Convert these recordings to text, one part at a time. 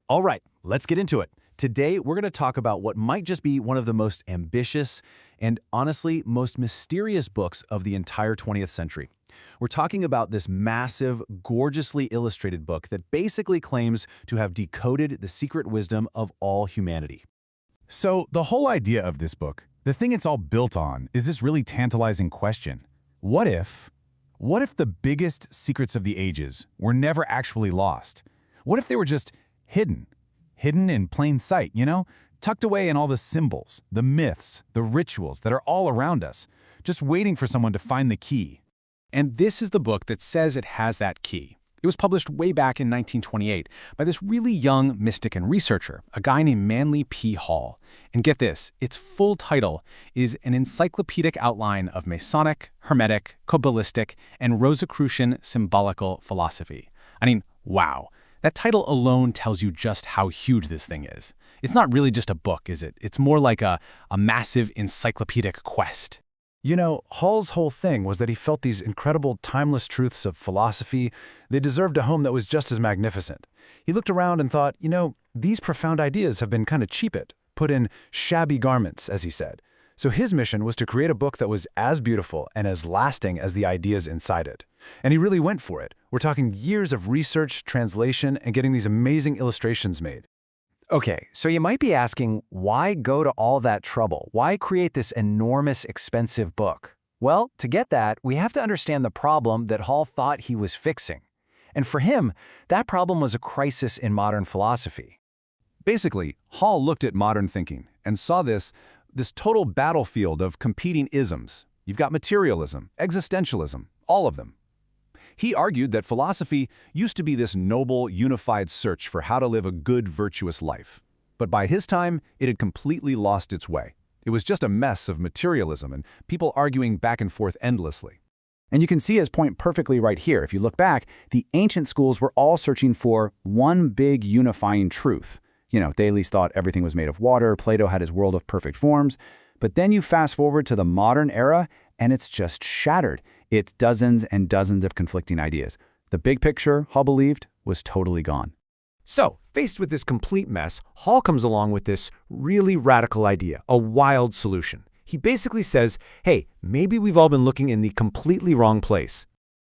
All right, let's get into it. Today, we're going to talk about what might just be one of the most ambitious and honestly most mysterious books of the entire 20th century. We're talking about this massive, gorgeously illustrated book that basically claims to have decoded the secret wisdom of all humanity. So, the whole idea of this book, the thing it's all built on, is this really tantalizing question. What if the biggest secrets of the ages were never actually lost? What if they were just hidden in plain sight, tucked away in all the symbols, the myths, the rituals that are all around us, just waiting for someone to find the key? And this is the book that says it has that key. It was published way back in 1928 by this really young mystic and researcher, a guy named Manly P. Hall. And get this, its full title is An Encyclopedic Outline of Masonic, Hermetic, Kabbalistic, and Rosicrucian Symbolical Philosophy. I mean, wow. That title alone tells you just how huge this thing is. It's not really just a book, is it? It's more like a massive encyclopedic quest. Hall's whole thing was that he felt these incredible timeless truths of philosophy, they deserved a home that was just as magnificent. He looked around and thought, these profound ideas have been kind of cheaped, put in shabby garments, as he said. So his mission was to create a book that was as beautiful and as lasting as the ideas inside it. And he really went for it. We're talking years of research, translation, and getting these amazing illustrations made. Okay, so you might be asking, why go to all that trouble? Why create this enormous, expensive book? Well, to get that, we have to understand the problem that Hall thought he was fixing. And for him, that problem was a crisis in modern philosophy. Basically, Hall looked at modern thinking and saw this total battlefield of competing isms. You've got materialism, existentialism, all of them. He argued that philosophy used to be this noble, unified search for how to live a good, virtuous life. But by his time, it had completely lost its way. It was just a mess of materialism and people arguing back and forth endlessly. And you can see his point perfectly right here. If you look back, the ancient schools were all searching for one big unifying truth. Thales thought everything was made of water, Plato had his world of perfect forms. But then you fast forward to the modern era, and it's just shattered. It's dozens and dozens of conflicting ideas. The big picture, Hall believed, was totally gone. So, faced with this complete mess, Hall comes along with this really radical idea, a wild solution. He basically says, hey, maybe we've all been looking in the completely wrong place.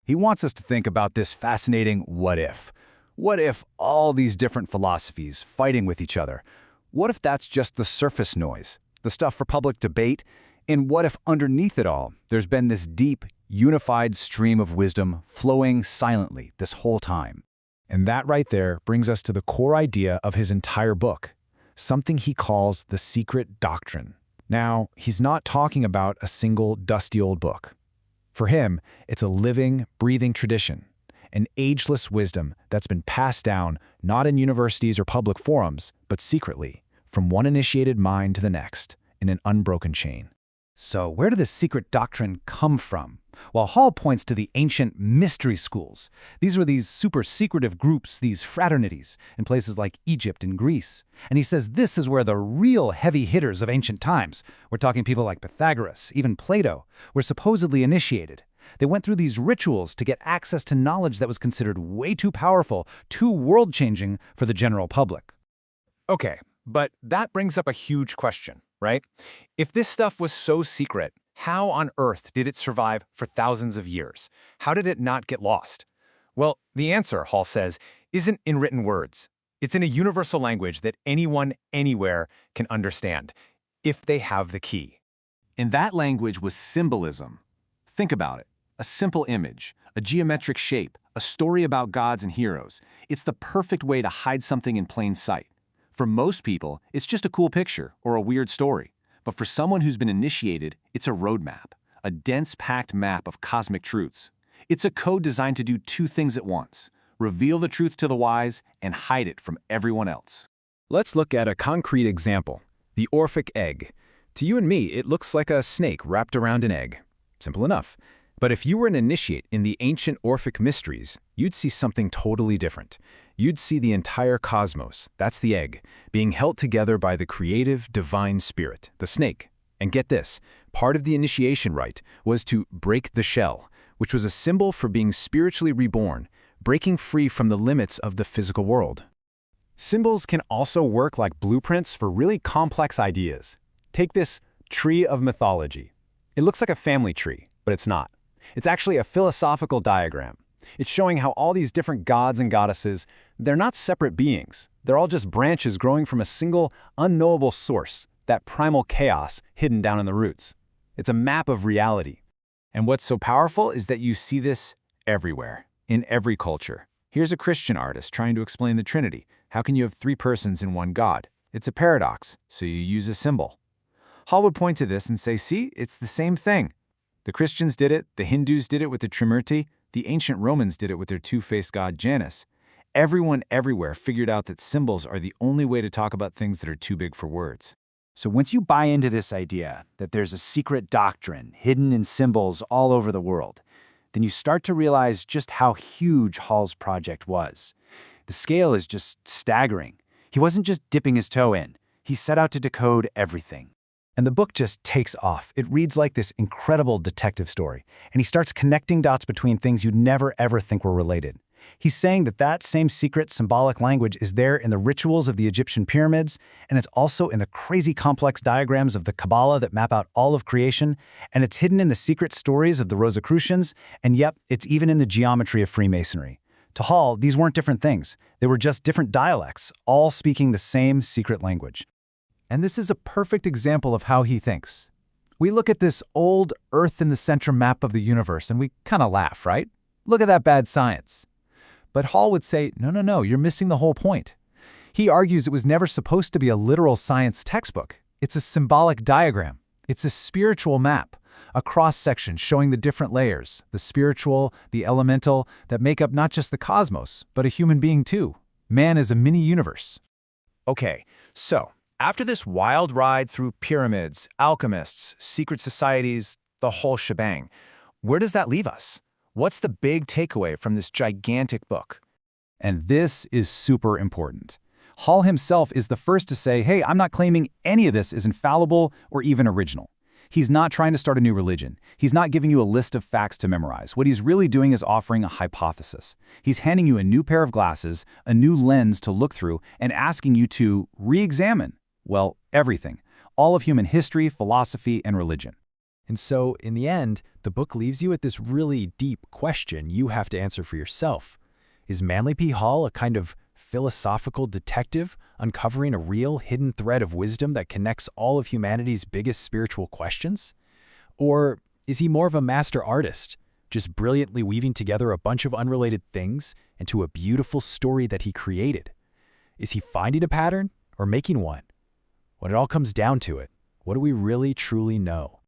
He wants us to think about this fascinating what if. What if all these different philosophies fighting with each other? What if that's just the surface noise, the stuff for public debate? And what if underneath it all, there's been this deep, unified stream of wisdom flowing silently this whole time? And that right there brings us to the core idea of his entire book, something he calls the secret doctrine. Now, he's not talking about a single dusty old book. For him, it's a living, breathing tradition, an ageless wisdom that's been passed down not in universities or public forums, but secretly, from one initiated mind to the next, in an unbroken chain. So where did this secret doctrine come from? Well, Hall points to the ancient mystery schools. These were these super secretive groups, these fraternities, in places like Egypt and Greece. And he says this is where the real heavy hitters of ancient times, we're talking people like Pythagoras, even Plato, were supposedly initiated. They went through these rituals to get access to knowledge that was considered way too powerful, too world-changing for the general public. Okay, but that brings up a huge question, right? If this stuff was so secret, how on earth did it survive for thousands of years? How did it not get lost? Well, the answer, Hall says, isn't in written words. It's in a universal language that anyone, anywhere can understand, if they have the key. And that language was symbolism. Think about it. A simple image, a geometric shape, a story about gods and heroes. It's the perfect way to hide something in plain sight. For most people, it's just a cool picture or a weird story. But for someone who's been initiated, it's a roadmap, a dense, packed map of cosmic truths. It's a code designed to do two things at once: reveal the truth to the wise and hide it from everyone else. Let's look at a concrete example, the Orphic egg. To you and me, it looks like a snake wrapped around an egg. Simple enough. But if you were an initiate in the ancient Orphic mysteries, you'd see something totally different. You'd see the entire cosmos, that's the egg, being held together by the creative, divine spirit, the snake. And get this, part of the initiation rite was to break the shell, which was a symbol for being spiritually reborn, breaking free from the limits of the physical world. Symbols can also work like blueprints for really complex ideas. Take this tree of mythology. It looks like a family tree, but it's not. It's actually a philosophical diagram. It's showing how all these different gods and goddesses, they're not separate beings. They're all just branches growing from a single, unknowable source, that primal chaos hidden down in the roots. It's a map of reality. And what's so powerful is that you see this everywhere, in every culture. Here's a Christian artist trying to explain the Trinity. How can you have three persons in one God? It's a paradox, so you use a symbol. Hall would point to this and say, see, it's the same thing. The Christians did it, the Hindus did it with the Trimurti, the ancient Romans did it with their two-faced god Janus. Everyone everywhere figured out that symbols are the only way to talk about things that are too big for words. So once you buy into this idea that there's a secret doctrine hidden in symbols all over the world, then you start to realize just how huge Hall's project was. The scale is just staggering. He wasn't just dipping his toe in. He set out to decode everything. And the book just takes off. It reads like this incredible detective story, and he starts connecting dots between things you'd never ever think were related. He's saying that that same secret symbolic language is there in the rituals of the Egyptian pyramids, and it's also in the crazy complex diagrams of the Kabbalah that map out all of creation, and it's hidden in the secret stories of the Rosicrucians, and yep, it's even in the geometry of Freemasonry. To Hall, these weren't different things. They were just different dialects, all speaking the same secret language. And this is a perfect example of how he thinks. We look at this old Earth-in-the-center map of the universe and we kind of laugh, right? Look at that bad science. But Hall would say, no, you're missing the whole point. He argues it was never supposed to be a literal science textbook. It's a symbolic diagram. It's a spiritual map, a cross-section showing the different layers, the spiritual, the elemental, that make up not just the cosmos, but a human being too. Man is a mini-universe. Okay, so after this wild ride through pyramids, alchemists, secret societies, the whole shebang, where does that leave us? What's the big takeaway from this gigantic book? And this is super important. Hall himself is the first to say, hey, I'm not claiming any of this is infallible or even original. He's not trying to start a new religion. He's not giving you a list of facts to memorize. What he's really doing is offering a hypothesis. He's handing you a new pair of glasses, a new lens to look through, and asking you to re-examine, well, everything. All of human history, philosophy, and religion. And so, in the end, the book leaves you with this really deep question you have to answer for yourself. Is Manly P. Hall a kind of philosophical detective uncovering a real hidden thread of wisdom that connects all of humanity's biggest spiritual questions? Or is he more of a master artist, just brilliantly weaving together a bunch of unrelated things into a beautiful story that he created? Is he finding a pattern or making one? When it all comes down to it, what do we really truly know?